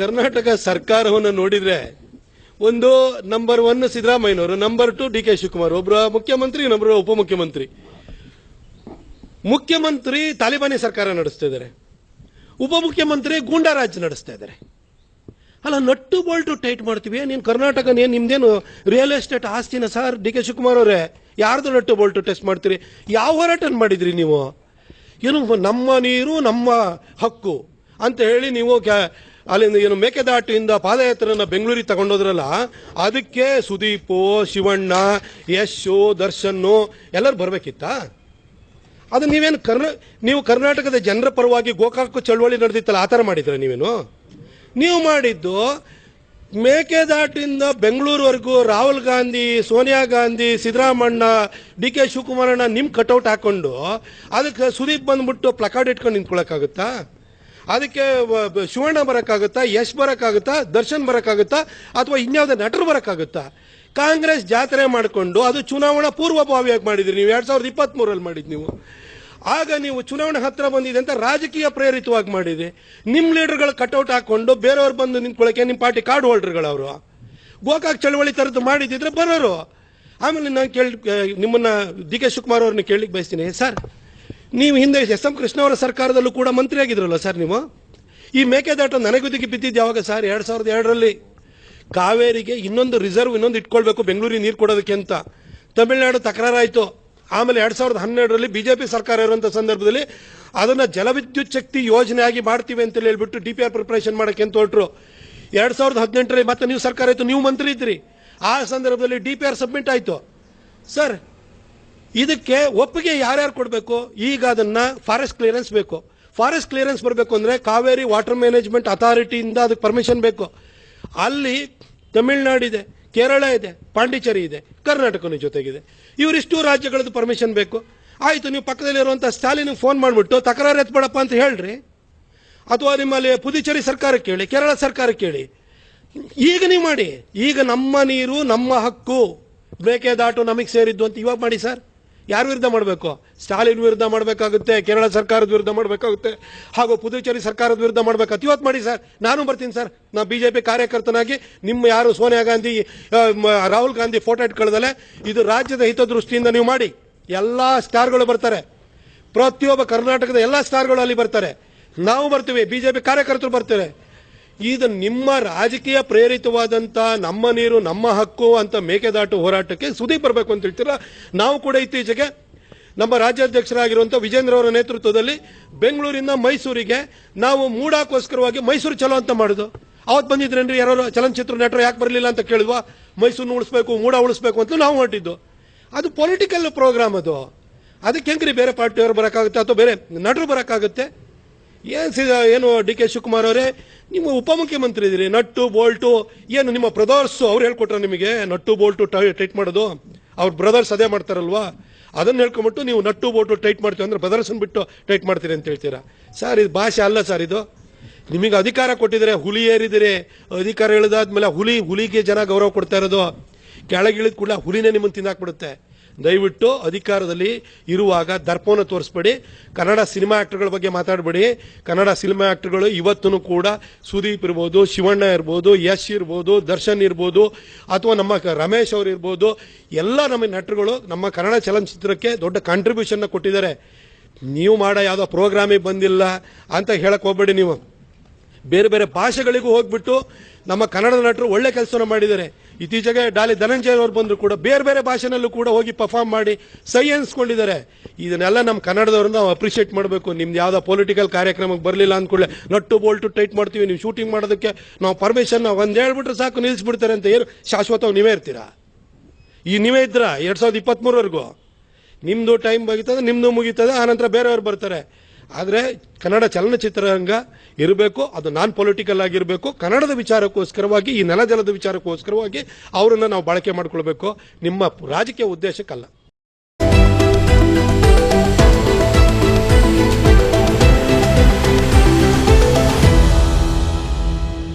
ಕರ್ನಾಟಕ ಸರ್ಕಾರವನ್ನು ನೋಡಿದ್ರೆ ಒಂದು ನಂಬರ್ 1 ಸಿದ್ದರಾಮಯ್ಯನವರು, ನಂಬರ್ 2 ಡಿ ಕೆ ಶಿವಕುಮಾರ್, ಒಬ್ಬರ ಮುಖ್ಯಮಂತ್ರಿ, ಇನ್ನೊಬ್ಬರು ಉಪಮುಖ್ಯಮಂತ್ರಿ. ಮುಖ್ಯಮಂತ್ರಿ ತಾಲಿಬಾನಿ ಸರ್ಕಾರ ನಡೆಸ್ತಾ ಇದ್ದಾರೆ, ಉಪಮುಖ್ಯಮಂತ್ರಿ ಗೂಂಡಾರಾಜ್ ನಡೆಸ್ತಾ ಇದ್ದಾರೆ. ಅಲ್ಲ, ನಟ್ಟು ಬೋಲ್ಟು ಟೈಟ್ ಮಾಡ್ತೀವಿ. ನೀನು ಕರ್ನಾಟಕ ನಿಮ್ದೇನು ರಿಯಲ್ ಎಸ್ಟೇಟ್ ಆಸ್ತಿನ ಸರ್? ಡಿ ಕೆ ಶಿವಕುಮಾರ್ ಅವರೇ, ಯಾರ್ದು ನಟ್ಟು ಬೋಲ್ಟು ಟೆಸ್ಟ್ ಮಾಡ್ತೀರಿ? ಯಾವ ಹೋರಾಟ ಮಾಡಿದ್ರಿ ನೀವು? ಏನು ನಮ್ಮ ನೀರು ನಮ್ಮ ಹಕ್ಕು ಅಂತ ಹೇಳಿ ನೀವು ಅಲ್ಲಿಂದ ಏನು ಮೇಕೆದಾಟಿಯಿಂದ ಪಾದಯಾತ್ರೆನ ಬೆಂಗಳೂರಿಗೆ ತಗೊಂಡೋದ್ರಲ್ಲ, ಅದಕ್ಕೆ ಸುದೀಪು, ಶಿವಣ್ಣ, ಯಶು, ದರ್ಶನ್ ಎಲ್ಲರೂ ಬರ್ಬೇಕಿತ್ತ? ಅದು ನೀವೇನು ನೀವು ಕರ್ನಾಟಕದ ಜನರ ಪರವಾಗಿ ಗೋಕಾಕ್ ಚಳವಳಿ ನಡೆದಿತ್ತಲ್ಲ, ಆ ಥರ ಮಾಡಿದ್ರೆ ನೀವೇನು? ನೀವು ಮಾಡಿದ್ದು ಮೇಕೆದಾಟಿಂದ ಬೆಂಗಳೂರುವರೆಗೂ ರಾಹುಲ್ ಗಾಂಧಿ, ಸೋನಿಯಾ ಗಾಂಧಿ, ಸಿದ್ದರಾಮಣ್ಣ, ಡಿ ಕೆ ಶಿವಕುಮಾರಣ್ಣ ನಿಮ್ಮ ಕಟೌಟ್ ಹಾಕೊಂಡು ಅದಕ್ಕೆ ಸುದೀಪ್ ಬಂದ್ಬಿಟ್ಟು ಪ್ಲಕಾರ್ಡ್ ಇಟ್ಕೊಂಡು ನಿಂತ್ಕೊಳ್ಳೋಕ್ಕಾಗುತ್ತಾ? ಅದಕ್ಕೆ ಶಿವಣ್ಣ ಬರೋಕ್ಕಾಗುತ್ತಾ? ಯಶ್ ಬರೋಕ್ಕಾಗುತ್ತಾ? ದರ್ಶನ್ ಬರೋಕ್ಕಾಗುತ್ತಾ? ಅಥವಾ ಇನ್ಯಾವುದೇ ನಟರು ಬರೋಕ್ಕಾಗುತ್ತಾ? ಕಾಂಗ್ರೆಸ್ ಜಾತ್ರೆ ಮಾಡಿಕೊಂಡು ಅದು ಚುನಾವಣಾ ಪೂರ್ವಭಾವಿಯಾಗಿ ಮಾಡಿದ್ರಿ ನೀವು. 2023 ಮಾಡಿದ್ದು ನೀವು. ಆಗ ನೀವು ಚುನಾವಣೆ ಹತ್ರ ಬಂದಿದೆ ಅಂತ ರಾಜಕೀಯ ಪ್ರೇರಿತವಾಗಿ ಮಾಡಿದ್ರಿ. ನಿಮ್ಮ ಲೀಡರ್ಗಳು ಕಟೌಟ್ ಹಾಕೊಂಡು ಬೇರೆಯವ್ರು ಬಂದು ನಿಂತ್ಕೊಳ್ಳೋಕೆ ನಿಮ್ಮ ಪಾರ್ಟಿ ಕಾರ್ಡ್ ಹೋಲ್ಡರ್ಗಳು ಅವರು. ಗೋಕಾಕ್ ಚಳವಳಿ ತರದ್ದು ಮಾಡಿದ್ದಿದ್ರೆ ಬರೋರು. ಆಮೇಲೆ ನಾನು ನಿಮ್ಮನ್ನ ಡಿ ಕೆ ಶಿವಕುಮಾರ್ ಅವ್ರನ್ನ ಕೇಳಲಿಕ್ಕೆ ಬಯಸ್ತೀನಿ, ಸರ್ ನೀವು ಹಿಂದೆ ಎಸ್.ಎಂ. ಕೃಷ್ಣ ಅವರ ಸರ್ಕಾರದಲ್ಲೂ ಕೂಡ ಮಂತ್ರಿ ಆಗಿದ್ರಲ್ಲ ಸರ್ ನೀವು? ಈ ಮೇಕೆದಾಟು ನನಗುದಿಗೆ ಬಿದ್ದಿದ್ದು ಯಾವಾಗ ಸರ್? 2002ರಲ್ಲಿ ಕಾವೇರಿಗೆ ಇನ್ನೊಂದು ರಿಸರ್ವ್ ಇಟ್ಕೊಳ್ಬೇಕು ಬೆಂಗಳೂರಿಗೆ ನೀರು ಕೊಡೋದಕ್ಕೆ ಅಂತ ತಮಿಳುನಾಡು ತಕರಾರಾಯಿತು. ಆಮೇಲೆ 2012ರಲ್ಲಿ ಬಿಜೆಪಿ ಸರ್ಕಾರ ಇರುವಂಥ ಸಂದರ್ಭದಲ್ಲಿ ಅದನ್ನು ಜಲವಿದ್ಯುತ್ ಶಕ್ತಿ ಯೋಜನೆಯಾಗಿ ಮಾಡ್ತೀವಿ ಅಂತ ಹೇಳ್ಬಿಟ್ಟು DPR ಪ್ರಿಪರೇಷನ್ ಮಾಡೋಕ್ಕೆ ಅಂತ ಹೊರಟರು. 2018ರಲ್ಲಿ ಮತ್ತೆ ನೀವು ಸರ್ಕಾರ ಆಯಿತು, ನೀವು ಮಂತ್ರಿ ಇದ್ರಿ. ಆ ಸಂದರ್ಭದಲ್ಲಿ DPR ಸಬ್ಮಿಟ್ ಆಯಿತು. ಸರ್, ಇದಕ್ಕೆ ಒಪ್ಪಿಗೆ ಯಾರ್ಯಾರು ಕೊಡಬೇಕು? ಈಗ ಅದನ್ನ ಫಾರೆಸ್ಟ್ ಕ್ಲಿಯರೆನ್ಸ್ ಬೇಕು. ಫಾರೆಸ್ಟ್ ಕ್ಲಿಯರೆನ್ಸ್ ಬರಬೇಕು ಅಂದರೆ ಕಾವೇರಿ ವಾಟರ್ ಮ್ಯಾನೇಜ್ಮೆಂಟ್ ಅಥಾರಿಟಿಯಿಂದ ಅದಕ್ಕೆ ಪರ್ಮಿಷನ್ ಬೇಕು. ಅಲ್ಲಿ ತಮಿಳುನಾಡು ಇದೆ, ಕೇರಳ ಇದೆ, ಪಾಂಡಿಚೇರಿ ಇದೆ, ಕರ್ನಾಟಕನೂ ಜೊತೆಗಿದೆ. ಇವರಿಷ್ಟು ರಾಜ್ಯಗಳದ್ದು ಪರ್ಮಿಷನ್ ಬೇಕು. ಆಯಿತು, ನೀವು ಪಕ್ಕದಲ್ಲಿರುವಂಥ ಸ್ಟಾಲಿನ್ಗೆ ಫೋನ್ ಮಾಡಿಬಿಟ್ಟು ತಕರಾರು ಎತ್ಬೇಡಪ್ಪ ಅಂತ ಹೇಳ್ರಿ, ಅಥವಾ ನಿಮ್ಮಲ್ಲಿ ಪುದುಚೇರಿ ಸರ್ಕಾರಕ್ಕೆ ಹೇಳಿ, ಕೇರಳ ಸರ್ಕಾರಕ್ಕೆ ಹೇಳಿ. ಈಗ ನೀವು ಮಾಡಿ. ಈಗ ನಮ್ಮ ನೀರು ನಮ್ಮ ಹಕ್ಕು, ಮೇಕೆದಾಟು ನಮಗೆ ಸೇರಿದ್ದು ಅಂತ ಇವಾಗ ಮಾಡಿ ಸರ್. ಯಾರ ವಿರುದ್ಧ ಮಾಡಬೇಕು? ಸ್ಟಾಲಿನ್ ವಿರುದ್ಧ ಮಾಡಬೇಕಾಗುತ್ತೆ, ಕೇರಳ ಸರ್ಕಾರದ ವಿರುದ್ಧ ಮಾಡಬೇಕಾಗುತ್ತೆ, ಹಾಗೂ ಪುದುಚೇರಿ ಸರ್ಕಾರದ ವಿರುದ್ಧ ಮಾಡಬೇಕಾಗುತ್ತೆ. ಇವತ್ತು ಮಾಡಿ ಸರ್, ನಾನು ಬರ್ತೀನಿ ಸರ್. ನಾ ಬಿಜೆಪಿ ಕಾರ್ಯಕರ್ತನಾಗಿ ನಿಮ್ಮ ಯಾರು ಸೋನಿಯಾ ಗಾಂಧಿ, ರಾಹುಲ್ ಗಾಂಧಿ ಫೋಟೋ ಇಟ್ಕೊಳ್ಳದಲ್ಲೇ ಇದು ರಾಜ್ಯದ ಹಿತದೃಷ್ಟಿಯಿಂದ ನೀವು ಮಾಡಿ. ಎಲ್ಲ ಸ್ಟಾರ್ಗಳು ಬರ್ತಾರೆ, ಪ್ರತಿಯೊಬ್ಬ ಕರ್ನಾಟಕದ ಎಲ್ಲ ಸ್ಟಾರ್ಗಳು ಅಲ್ಲಿ ಬರ್ತಾರೆ. ನಾವು ಬರ್ತೀವಿ, ಬಿಜೆಪಿ ಕಾರ್ಯಕರ್ತರು ಬರ್ತಾರೆ. ಇದು ನಿಮ್ಮ ರಾಜಕೀಯ ಪ್ರೇರಿತವಾದಂಥ ನಮ್ಮ ನೀರು ನಮ್ಮ ಹಕ್ಕು ಅಂತ ಮೇಕೆದಾಟು ಹೋರಾಟಕ್ಕೆ ಸುದೀಪ್ ಬರಬೇಕು ಅಂತ ಹೇಳ್ತೀರಾ. ನಾವು ಕೂಡ ಇತ್ತೀಚೆಗೆ ನಮ್ಮ ರಾಜ್ಯಾಧ್ಯಕ್ಷರಾಗಿರುವಂಥ ವಿಜೇಂದ್ರ ಅವರ ನೇತೃತ್ವದಲ್ಲಿ ಬೆಂಗಳೂರಿಂದ ಮೈಸೂರಿಗೆ ನಾವು ಮೂಡಕ್ಕೋಸ್ಕರವಾಗಿ ಮೈಸೂರು ಚಲೋ ಅಂತ ಮಾಡೋದು. ಅವತ್ತು ಬಂದಿದ್ರೇನ್ರಿ ಯಾರು ಚಲನಚಿತ್ರ ನಟರು ಯಾಕೆ ಬರಲಿಲ್ಲ ಅಂತ ಕೇಳಿದ್ವಾ? ಮೈಸೂರನ್ನ ಉಳಿಸ್ಬೇಕು, ಮೂಡ ಉಳಿಸ್ಬೇಕು ಅಂತ ನಾವು ಹೊರಟಿದ್ದು. ಅದು ಪೊಲಿಟಿಕಲ್ ಪ್ರೋಗ್ರಾಮ್ ಅದು. ಅದಕ್ಕೆ ಹೆಂಗ್ರಿ ಬೇರೆ ಪಾರ್ಟಿಯವರು ಬರೋಕ್ಕಾಗುತ್ತೆ ಅಥವಾ ಬೇರೆ ನಟರು ಬರೋಕ್ಕಾಗುತ್ತೆ? ಏನು ಡಿ ಕೆ ಶಿವಕುಮಾರ್ ಅವರೇ, ನಿಮ್ಮ ಉಪಮುಖ್ಯಮಂತ್ರಿ ಇದ್ದೀರಿ, ನಟ್ಟು ಬೋಲ್ಟು ಏನು ನಿಮ್ಮ ಬ್ರದರ್ಸ್ ಅವ್ರು ಹೇಳ್ಕೊಟ್ರ ನಿಮಗೆ ನಟ್ಟು ಬೋಲ್ಟು ಟೈಟ್ ಮಾಡೋದು? ಅವ್ರ ಬ್ರದರ್ಸ್ ಅದೇ ಮಾಡ್ತಾರಲ್ವಾ? ಅದನ್ನ ಹೇಳ್ಕೊಂಬಿಟ್ಟು ನೀವು ನಟ್ಟು ಬೋಲ್ಟು ಟೈಟ್ ಮಾಡ್ತೀವಿ ಅಂದ್ರೆ ಬ್ರದರ್ಸನ್ ಬಿಟ್ಟು ಟೈಟ್ ಮಾಡ್ತೀರಿ ಅಂತ ಹೇಳ್ತೀರಾ ಸರ್? ಇದು ಭಾಷೆ ಅಲ್ಲ ಸರ್. ಇದು ನಿಮಗೆ ಅಧಿಕಾರ ಕೊಟ್ಟಿದ್ರೆ ಹುಲಿ ಏರಿದಿರಿ, ಅಧಿಕಾರ ಇಳಿದಾದ್ಮೇಲೆ ಹುಲಿಗೆ ಜನ ಗೌರವ ಕೊಡ್ತಾ ಇರೋದು. ಕೆಳಗಿಳಿದ ಕೂಡ ಹುಲಿನೇ ನಿಮ್ಮನ್ನು ತಿಂದಾಕ್ಬಿಡುತ್ತೆ. ದಯವಿಟ್ಟು ಅಧಿಕಾರದಲ್ಲಿ ಇರುವಾಗ ದರ್ಪವನ್ನು ತೋರಿಸ್ಬೇಡಿ. ಕನ್ನಡ ಸಿನಿಮಾ ಆಕ್ಟರ್ಗಳ ಬಗ್ಗೆ ಮಾತಾಡಬೇಡಿ. ಕನ್ನಡ ಸಿನಿಮಾ ಆಕ್ಟರ್ಗಳು ಇವತ್ತೂ ಕೂಡ ಸುದೀಪ್ ಇರ್ಬೋದು, ಶಿವಣ್ಣ ಇರ್ಬೋದು, ಯಶ್ ಇರ್ಬೋದು, ದರ್ಶನ್ ಇರ್ಬೋದು, ಅಥವಾ ನಮ್ಮ ರಮೇಶ್ ಅವರು ಇರ್ಬೋದು, ಎಲ್ಲ ನಮ್ಮ ನಟರುಗಳು ನಮ್ಮ ಕನ್ನಡ ಚಲನಚಿತ್ರಕ್ಕೆ ದೊಡ್ಡ ಕಾಂಟ್ರಿಬ್ಯೂಷನ್ನ ಕೊಟ್ಟಿದ್ದಾರೆ. ನೀವು ಮಾಡೋ ಯಾವುದೋ ಪ್ರೋಗ್ರಾಮಿಗೆ ಬಂದಿಲ್ಲ ಅಂತ ಹೇಳಕ್ ಹೋಗ್ಬೇಡಿ. ನೀವು ಬೇರೆ ಬೇರೆ ಭಾಷೆಗಳಿಗೂ ಹೋಗ್ಬಿಟ್ಟು ನಮ್ಮ ಕನ್ನಡದ ನಟರು ಒಳ್ಳೆ ಕೆಲಸನ ಮಾಡಿದ್ದಾರೆ. ಇತ್ತೀಚೆಗೆ ಡಾಲಿ ಧನಂಜಯ ಅವರು ಬಂದರು ಕೂಡ ಬೇರೆ ಬೇರೆ ಭಾಷೆನಲ್ಲೂ ಕೂಡ ಹೋಗಿ ಪರ್ಫಾರ್ಮ್ ಮಾಡಿ ಸೈ ಅನ್ಸ್ಕೊಂಡಿದ್ದಾರೆ. ಇದನ್ನೆಲ್ಲ ನಮ್ಮ ಕನ್ನಡದವ್ರನ್ನ ನಾವು ಅಪ್ರಿಷಿಯೇಟ್ ಮಾಡಬೇಕು. ನಿಮ್ದು ಯಾವುದೋ ಪೊಲಿಟಿಕಲ್ ಕಾರ್ಯಕ್ರಮಕ್ಕೆ ಬರಲಿಲ್ಲ ಅಂದ್ಕೊಳ್ಳೆ ನಟ್ಟು ಬೋಲ್ಟು ಟೈಟ್ ಮಾಡ್ತೀವಿ, ನೀವು ಶೂಟಿಂಗ್ ಮಾಡೋದಕ್ಕೆ ನಾವು ಪರ್ಮಿಷನ್ ಒಂದು ಹೇಳ್ಬಿಟ್ರೆ ಸಾಕು ನಿಲ್ಲಿಸ್ಬಿಡ್ತಾರೆ ಅಂತ ಏನು ಶಾಶ್ವತವಾಗಿ ನೀವೇ ಇರ್ತೀರಾ? ನೀವೇ ಇದ್ರ 2023ವರೆಗೂ ನಿಮ್ಮದು ಟೈಮ್ ಮುಗೀತದೆ, ನಿಮ್ಮದು ಮುಗೀತದೆ, ಆನಂತರ ಬೇರೆಯವ್ರು ಬರ್ತಾರೆ. ಆದರೆ ಕನ್ನಡ ಚಲನಚಿತ್ರರಂಗ ಇರಬೇಕು, ಅದು ನಾನ್ ಪೊಲಿಟಿಕಲ್ ಆಗಿರಬೇಕು. ಕನ್ನಡದ ವಿಚಾರಕ್ಕೋಸ್ಕರವಾಗಿ, ಈ ನೆಲಜಲದ ವಿಚಾರಕ್ಕೋಸ್ಕರವಾಗಿ ಅವರನ್ನು ನಾವು ಬಳಕೆ ಮಾಡ್ಕೊಳ್ಬೇಕು, ನಿಮ್ಮ ರಾಜಕೀಯ ಉದ್ದೇಶಕ್ಕಲ್ಲ.